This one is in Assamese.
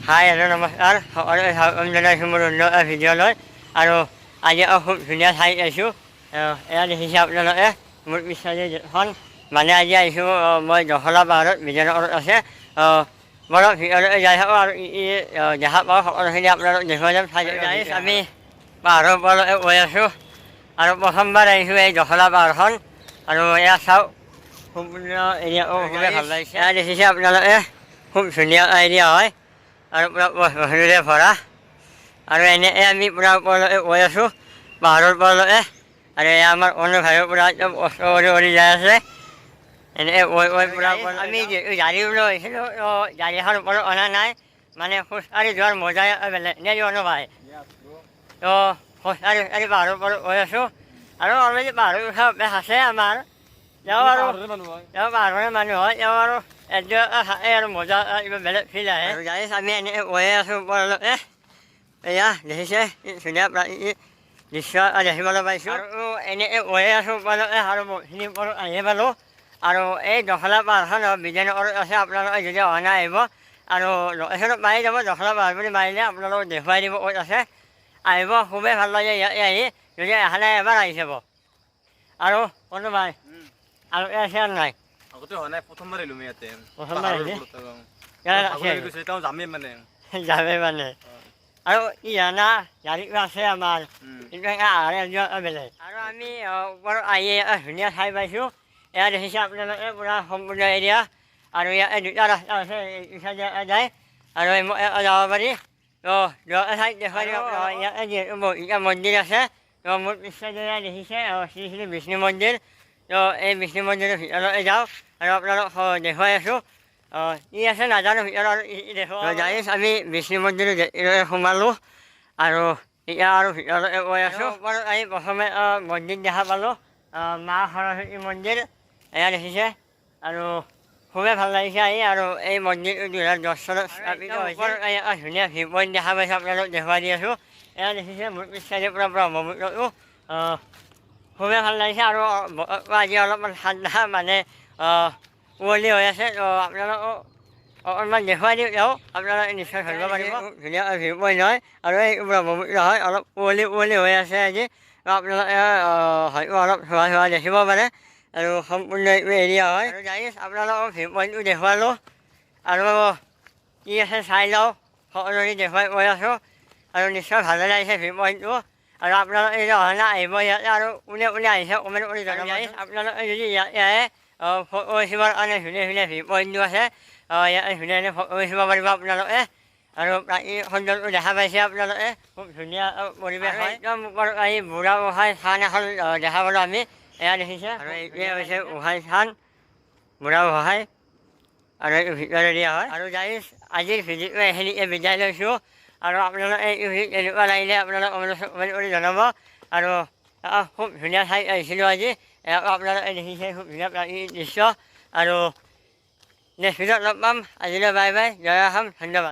হাই হেল্ল' নমস্কাৰ সকলোকে স্বাগতম জনাইছোঁ মোৰ অন্য এটা ভিডিঅ'লৈ আৰু আজি খুব ধুনীয়া ঠাইত আহিছোঁ এয়া দেখিছে আপোনালোকে মোৰ পিছফালে এখন মানে আজি আহিছোঁ মই জখলা পাহাৰত বিজয়নগৰত আছে মই ভিডিঅ'লৈ যাই থাকোঁ আৰু দেখা পাওঁ সকলোখিনি আপোনালোক দেখুৱাই যাম আমি পাহাৰৰ ওপৰলৈকে গৈ আছোঁ আৰু প্ৰথমবাৰ আহিছোঁ এই জখলা পাহাৰখন আৰু এয়া চাওক সম্পূৰ্ণ এৰিয়াটো খুবেই ভাল লাগিছে এয়া দেখিছে আপোনালোকে খুব ধুনীয়া এৰিয়া হয় আৰু পূৰা গছনিৰে ভৰা আৰু এনে আমি পূৰা ওপৰলৈকে গৈ আছোঁ পাহাৰৰ ওপৰলৈকে আৰু এয়া আমাৰ অনুভাৱে পূৰা একদম কষ্ট কৰি যাই আছে এনে গৈ পূৰা আমি গাড়ী লৈ আহিছিলোঁ গাড়ীখন ওপৰত অনা নাই মানে খোজকাঢ়ি যোৱাৰ মজাই বেলেগ নে অনুভাই তো খোজকাঢ়ি পাহাৰৰ ওপৰত গৈ আছোঁ আৰু অলৰেডি পাহাৰৰ উঠা অভ্যাস আছে আমাৰ তেওঁ পাহাৰৰে মানুহ হয় তেওঁ আৰু থাকে আৰু মজা কিবা বেলেগ ফিল আহে আৰু গাড়ী আমি এনেকৈ গৈয়ে আছোঁ ওপৰলৈকে এয়া দেখিছে ধুনীয়া প্ৰাকৃতিক দৃশ্য দেখিবলৈ পাইছোঁ আৰু এনেকৈ গৈয়ে আছোঁ ওপৰলৈকে আৰু বহুতখিনি ওপৰত আহি পালোঁ আৰু এই জখলা পাহাৰখন বিজয়নগৰত আছে আপোনালোকে যদি অহা নাই আহিব আৰু লোকেশ্যনত মাৰি যাব জখলা পাহাৰ বুলি মাৰিলে আপোনালোকক দেখুৱাই দিব ক'ত আছে আহিব খুবেই ভাল লাগে ইয়াতে আহি যদি অহা নাই এবাৰ আহি যাব আৰু কোনোবাই আৰু আছে আৰু নাই আগতে হোৱা নাই প্ৰথমবাৰ আহিলোঁ মই ইয়াতে যামেই মানে আৰু ই জানা গাড়ীটো আছে আমাৰ কিন্তু বেলেগ আৰু আমি ওপৰত আহি ধুনীয়া ঠাই পাইছোঁ এয়া দেখিছে আপোনালোকে পূৰা সম্পূৰ্ণ এৰিয়া আৰু ইয়াত দুটা ৰাস্তা আছে ইফালে যায় আৰু যাব পাৰি তো ঠাইত দেখুৱাই দিব ইয়াতে যিহেতু বহুতকেইটা মন্দিৰ আছে তো মোৰ পিছফালে দেখিছে শ্ৰী শ্ৰী বিষ্ণু মন্দিৰ তো এই বিষ্ণু মন্দিৰৰ ভিতৰলৈ যাওঁ আৰু আপোনালোক দেখুৱাই আছোঁ ই আছে নাজানো ভিতৰত দেখুৱাই জানিছ আমি বিষ্ণু মন্দিৰত সোমালোঁ আৰু এতিয়া আৰু ভিতৰলৈ গৈ আছোঁ ওপৰত আমি প্ৰথমে মন্দিৰ দেখা পালোঁ মা সৰস্বতী মন্দিৰ এয়া দেখিছে আৰু খুবেই ভাল লাগিছে আহি আৰু এই মন্দিৰটো 2010 চনত স্থাপিত হৈছে ধুনীয়া ভিউ পইণ্ট দেখা পাইছে আপোনালোক দেখুৱাই দি আছোঁ এয়া দেখিছে মোৰ পিছচাইডে পূৰা ব্ৰহ্মপুত্ৰটো খুবেই ভাল লাগিছে আৰু আজি অলপমান ঠাণ্ডা মানে কুঁৱলী হৈ আছে তো আপোনালোকক অকণমান দেখুৱাই দিওঁ তেওঁ আপোনালোকে নিশ্চয় ধৰিব পাৰিব ধুনীয়া ভিউ পইণ্ট হয় আৰু এই ব্ৰহ্মপুত্ৰ হয় অলপ কুঁৱলী হৈ আছে আজি তো আপোনালোকে হয়তো অলপ ধোৱা দেখিব পাৰে আৰু সম্পূৰ্ণ এইটো এৰিয়া হয় আৰু গাড়ীত আপোনালোকক ভিউ পইণ্টটো দেখুৱালোঁ আৰু কি আছে চাই লওঁ সকলোৰে দেখুৱাই গৈ আছোঁ আৰু নিশ্চয় ভালে লাগিছে ভিউ পইণ্টটো আৰু আপোনালোকে যদি অহা নাই আহিব ইয়াতে আৰু কোনে আহিছে কমেণ্ট কৰি জনাব আপোনালোকে যদি ইয়াতে আহে ফটো উঠিবৰ কাৰণে ধুনীয়া ভিউ পইণ্টটো আছে ইয়াতে ধুনীয়া ফটো উঠিব পাৰিব আপোনালোকে আৰু প্ৰাকৃতিক সৌন্দৰ্যটো দেখা পাইছে আপোনালোকে খুব ধুনীয়া পৰিৱেশ হয় একদম ওপৰত আহি বুঢ়া গোঁসাই থান এখন দেখা পালোঁ আমি এয়া দেখিছে আৰু এইটোৱে হৈছে গোঁসাই থান বুঢ়া গোঁসাই আৰু এইটো ভিতৰে দিয়া হয় আৰু গাইজ আজিৰ ভিডিঅ'টো এইখিনিকে বিদায় লৈছোঁ আৰু আপোনালোকে এইটো ভিডিঅ' এনেকুৱা লাগিলে আপোনালোকে কমেণ্ট কৰি জনাব আৰু খুব ধুনীয়া ঠাইত আহিছিলোঁ আজি আপোনালোকে দেখিছে খুব ধুনীয়া প্ৰাকৃতিক দৃশ্য আৰু নেক্সট ভিডিঅ'ত লগ পাম আজিলৈ বাই বাই জয় অসম ধন্যবাদ।